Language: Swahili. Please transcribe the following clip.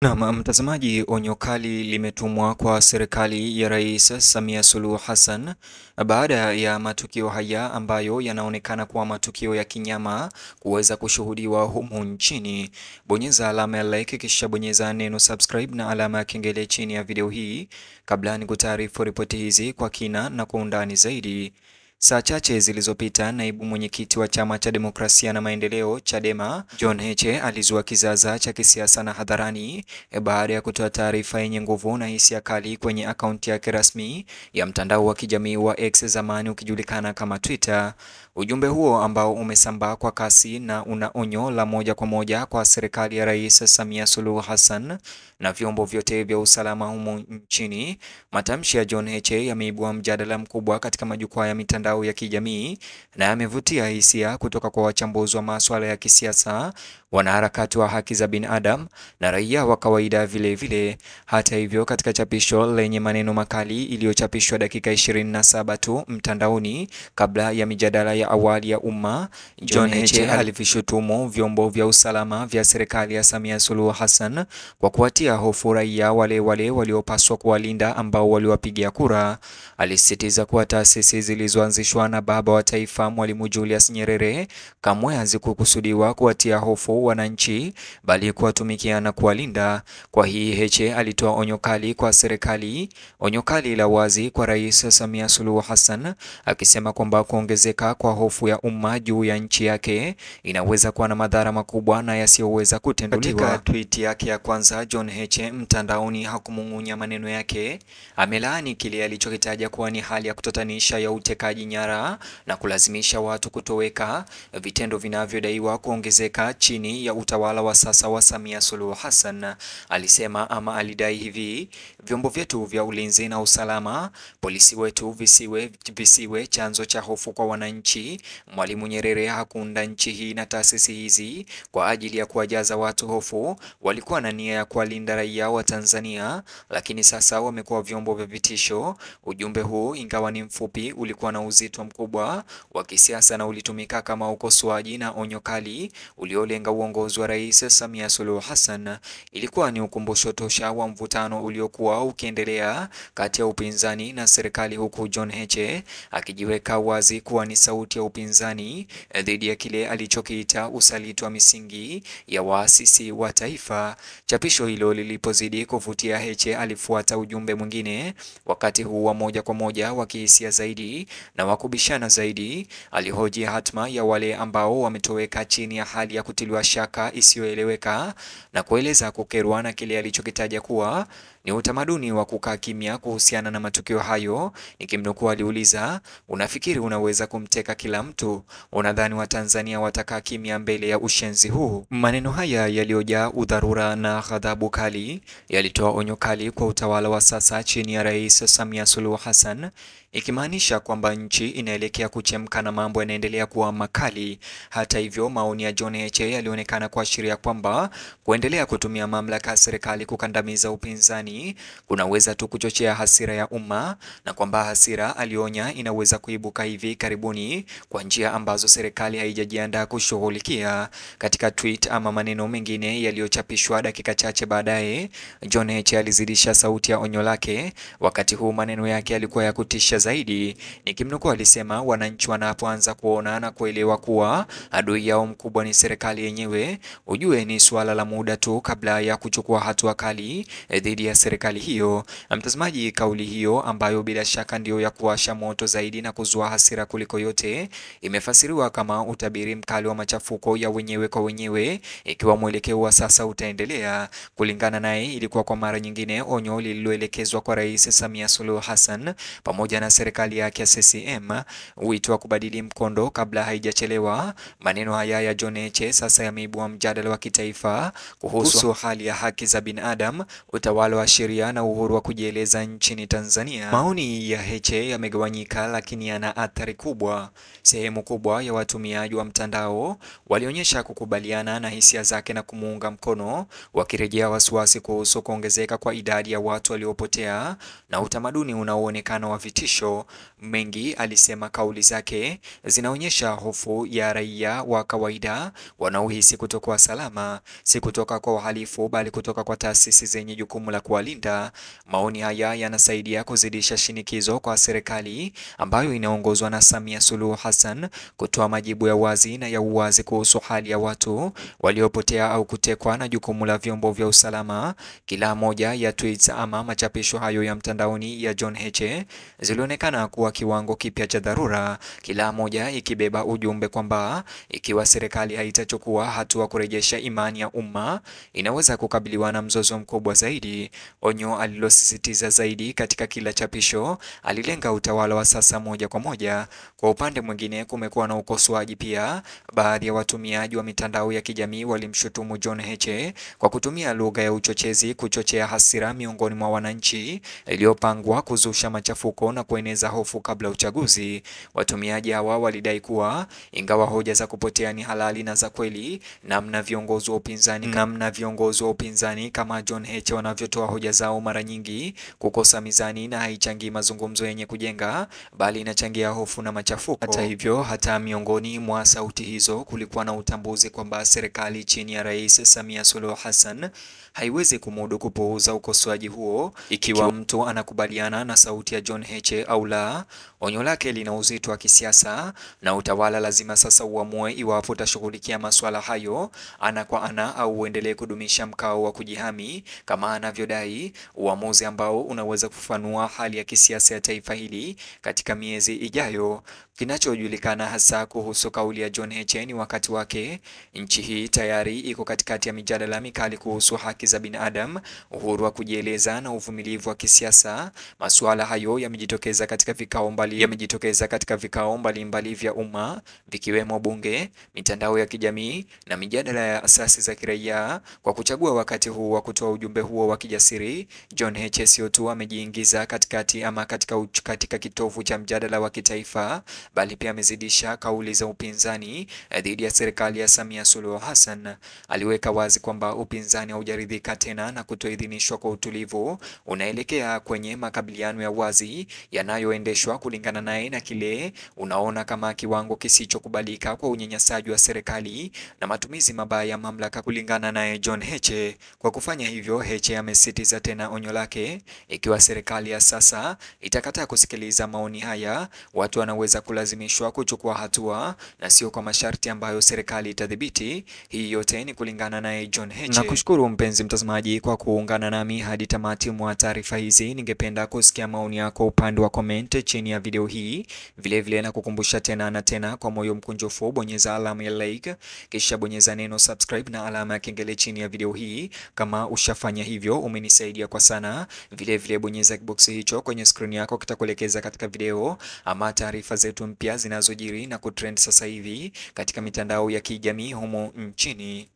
Na mtazamaji, onyo kali limetumwa kwa serikali ya Rais Samia Suluhu Hassan baada ya matukio haya ambayo yanaonekana kuwa matukio ya kinyama kuweza kushuhudiwa humu nchini. Bonyeza alama ya like kisha bonyeza neno subscribe na alama ya kengele chini ya video hii kabla nikutaarifu ripoti hizi kwa kina na kwa undani zaidi. Saa chache zilizopita, naibu mwenyekiti wa Chama cha Demokrasia na Maendeleo Chadema, John Heche alizua kizaazaa cha kisiasa na hadharani baada ya kutoa taarifa yenye nguvu na hisia kali kwenye akaunti yake rasmi ya mtandao wa kijamii wa X, zamani ukijulikana kama Twitter. Ujumbe huo ambao umesambaa kwa kasi na una onyo la moja kwa moja kwa serikali ya Rais Samia Suluhu Hassan na vyombo vyote vya usalama humo nchini. Matamshi ya John Heche yameibua mjadala mkubwa katika majukwaa ya mitandao ya kijamii na yamevutia hisia kutoka kwa wachambuzi wa masuala ya kisiasa, wanaharakati wa haki za binadamu na raia wa kawaida vile. Hata hivyo, katika chapisho lenye maneno makali iliyochapishwa dakika 27 tu mtandaoni kabla ya mijadala ya awali ya umma, John Heche alivishutumu vyombo vya usalama vya serikali ya Samia Suluhu Hassan kwa kuwatia hofu raia wale waliopaswa kuwalinda ambao waliwapigia kura. Alisisitiza kuwa taasisi zilizoanzishwa na baba wa taifa Mwalimu Julius Nyerere kamwe hazikukusudiwa kuwatia hofu wananchi, bali kuwatumikia na kuwalinda. Kwa hii, Heche alitoa onyo kali kwa serikali, onyo kali la wazi kwa Rais Samia Suluhu Hassan, akisema kwamba kuongezeka kwa hofu ya umma juu ya nchi yake inaweza kuwa na madhara makubwa na yasiyoweza kutenduliwa. Katika tweet yake ya kwanza, John Heche mtandaoni hakumung'unya maneno yake. Amelaani kile alichokitaja kuwa ni hali ya kutatanisha ya utekaji nyara na kulazimisha watu kutoweka, vitendo vinavyodaiwa kuongezeka chini ya utawala wa sasa wa Samia Suluhu Hassan. Alisema ama alidai hivi: vyombo vyetu vya ulinzi na usalama, polisi wetu visiwe chanzo cha hofu kwa wananchi. Mwalimu Nyerere hakuunda nchi hii na taasisi hizi kwa ajili ya kuwajaza watu hofu. Walikuwa na nia ya kuwalinda raia wa Tanzania, lakini sasa wamekuwa vyombo vya vitisho. Ujumbe huu, ingawa ni mfupi, ulikuwa na uzito mkubwa wa kisiasa na ulitumika kama ukosoaji na onyo kali uliolenga uongozi wa Rais Samia Suluhu Hassan. Ilikuwa ni ukumbusho tosha wa mvutano uliokuwa ukiendelea kati ya upinzani na serikali, huku John Heche akijiweka wazi kuwa ni sauti ya upinzani dhidi ya kile alichokiita usaliti wa misingi ya waasisi wa taifa. Chapisho hilo lilipozidi kuvutia, Heche alifuata ujumbe mwingine, wakati huu wa moja kwa moja wa kihisia zaidi na wa kubishana zaidi. Alihoji hatma ya wale ambao wametoweka chini ya hali ya kutiliwa shaka isiyoeleweka na kueleza kukerwa na kile alichokitaja kuwa ni utamaduni wa kukaa kimya kuhusiana na matukio hayo. Nikimnukuu, aliuliza, unafikiri unaweza kumteka kila mtu? Unadhani Watanzania watakaa kimya mbele ya ushenzi huu? Maneno haya yaliyojaa udharura na ghadhabu kali yalitoa onyo kali kwa utawala wa sasa chini ya Rais Samia Suluhu Hassan, ikimaanisha kwamba nchi inaelekea kuchemka na mambo yanaendelea kuwa makali. Hata hivyo, maoni ya John Heche yalionekana kuashiria kwamba kuendelea kutumia mamlaka ya serikali kukandamiza upinzani kunaweza tu kuchochea hasira ya umma, na kwamba hasira, alionya, inaweza kuibuka hivi karibuni kwa njia ambazo serikali haijajiandaa kushughulikia. Katika tweet ama maneno mengine yaliyochapishwa dakika chache baadaye, John Heche alizidisha sauti ya onyo lake. Wakati huu maneno yake yalikuwa ya kutisha zaidi. Nikimnukuu, alisema, wananchi wanapoanza kuona na kuelewa kuwa adui yao mkubwa ni serikali yenyewe, ujue ni suala la muda tu kabla ya kuchukua hatua kali dhidi ya serikali hiyo. Mtazamaji, kauli hiyo ambayo bila shaka ndio ya kuwasha moto zaidi na kuzua hasira kuliko yote, imefasiriwa kama utabiri mkali wa machafuko ya wenyewe kwa wenyewe ikiwa mwelekeo wa sasa utaendelea. Kulingana naye, ilikuwa kwa mara nyingine onyo lililoelekezwa kwa Rais Samia Suluhu Hassan pamoja na serikali yake ya CCM, wito wa kubadili mkondo kabla haijachelewa. Maneno haya ya John Heche sasa yameibua mjadala wa kitaifa kuhusu hali ya haki za binadamu, utawala wa sheria na uhuru wa kujieleza nchini Tanzania. Maoni ya Heche yamegawanyika, lakini yana athari kubwa. Sehemu kubwa ya watumiaji wa mtandao walionyesha kukubaliana na hisia zake na kumuunga mkono, wakirejea wasiwasi kuhusu kuongezeka kwa idadi ya watu waliopotea na utamaduni unaoonekana wa vitisho. Mengi alisema kauli zake zinaonyesha hofu ya raia wa kawaida wanaohisi kutokuwa salama, si kutoka kwa wahalifu bali kutoka kwa taasisi zenye jukumu la kuwalinda. Maoni haya yanasaidia kuzidisha shinikizo kwa serikali ambayo inaongozwa na Samia Suluhu Hassan kutoa majibu ya wazi na ya uwazi kuhusu hali ya watu waliopotea au kutekwa na jukumu la vyombo vya usalama. Kila moja ya tweets ama machapisho hayo ya mtandaoni ya John Heche zilionekana kuwa kiwango kipya cha dharura, kila moja ikibeba ujumbe kwamba ikiwa serikali haitachukua hatua kurejesha imani ya umma, inaweza kukabiliwa na mzozo mkubwa zaidi. Onyo alilosisitiza zaidi katika kila chapisho alilenga utawala wa sasa moja kwa moja. Kwa upande mwingine, kumekuwa na ukosoaji pia. Baadhi ya watumiaji wa mitandao ya kijamii walimshutumu John Heche kwa kutumia lugha ya uchochezi kuchochea hasira miongoni mwa wananchi, iliyopangwa kuzusha machafuko na kueneza hofu kabla uchaguzi. Watumiaji hawa walidai kuwa ingawa hoja za kupotea ni halali na za kweli, namna viongozi wa upinzani kama John Heche wanavyotoa hoja zao mara nyingi kukosa mizani na haichangii mazungumzo yenye kujenga, bali inachangia hofu na machafuko. Hata hivyo, hata miongoni mwa sauti hizo kulikuwa na utambuzi kwamba serikali chini ya Rais Samia Suluhu Hassan haiwezi kumudu kupuuza ukosoaji huo. Ikiwa mtu anakubaliana na sauti ya John Heche au la, onyo lake lina uzito wa kisiasa na utawala lazima sasa uamue iwapo utashughulikia masuala hayo ana kwa ana au uendelee kudumisha mkao wa kujihami kama anavyodai, uamuzi ambao unaweza kufanua hali ya kisiasa ya taifa hili katika miezi ijayo. Kinachojulikana hasa kuhusu kauli ya John Heche ni wakati wake. Nchi hii tayari iko katikati ya mijadala mikali kuhusu haki za binadamu, uhuru wa kujieleza na uvumilivu wa kisiasa. Masuala hayo yamejitokeza katika vikao mbalimbali vya umma, vikiwemo bunge, mitandao ya kijamii na mijadala ya asasi za kiraia. Kwa kuchagua wakati huu wa kutoa ujumbe huo wa kijasiri, John Heche sio tu amejiingiza katika kitovu cha mjadala wa kitaifa, bali pia amezidisha kauli za upinzani dhidi ya serikali ya Samia Suluhu Hassan. Aliweka wazi kwamba upinzani haujaridhika tena na kutoidhinishwa kwa utulivu, unaelekea kwenye makabiliano ya wazi yanayoendeshwa kulingana naye na kile unaona kama kiwango kisichokubalika kwa unyanyasaji wa serikali na matumizi mabaya ya mamlaka, kulingana naye John Heche. Kwa kufanya hivyo, Heche amesisitiza tena onyo lake: ikiwa serikali ya sasa itakataa kusikiliza maoni haya, watu wanaweza kulazimishwa kuchukua hatua na sio kwa masharti ambayo serikali itadhibiti. Hii yote ni kulingana naye John Heche. Nakushukuru mpenzi mtazamaji kwa kuungana nami hadi tamati mwa taarifa hizi. Ningependa kusikia maoni yako upande wa comment chini ya video hii. Vilevile na kukumbusha tena na tena, kwa moyo mkunjufu bonyeza alama ya like, kisha bonyeza neno subscribe na alama ya kengele chini ya video hii. Kama ushafanya hivyo umenisaidia kwa sana. Vilevile bonyeza kiboksi hicho kwenye screen yako, kitakuelekeza katika video ama taarifa zetu mpya zinazojiri na kutrend sasa hivi katika mitandao ya kijamii humo nchini.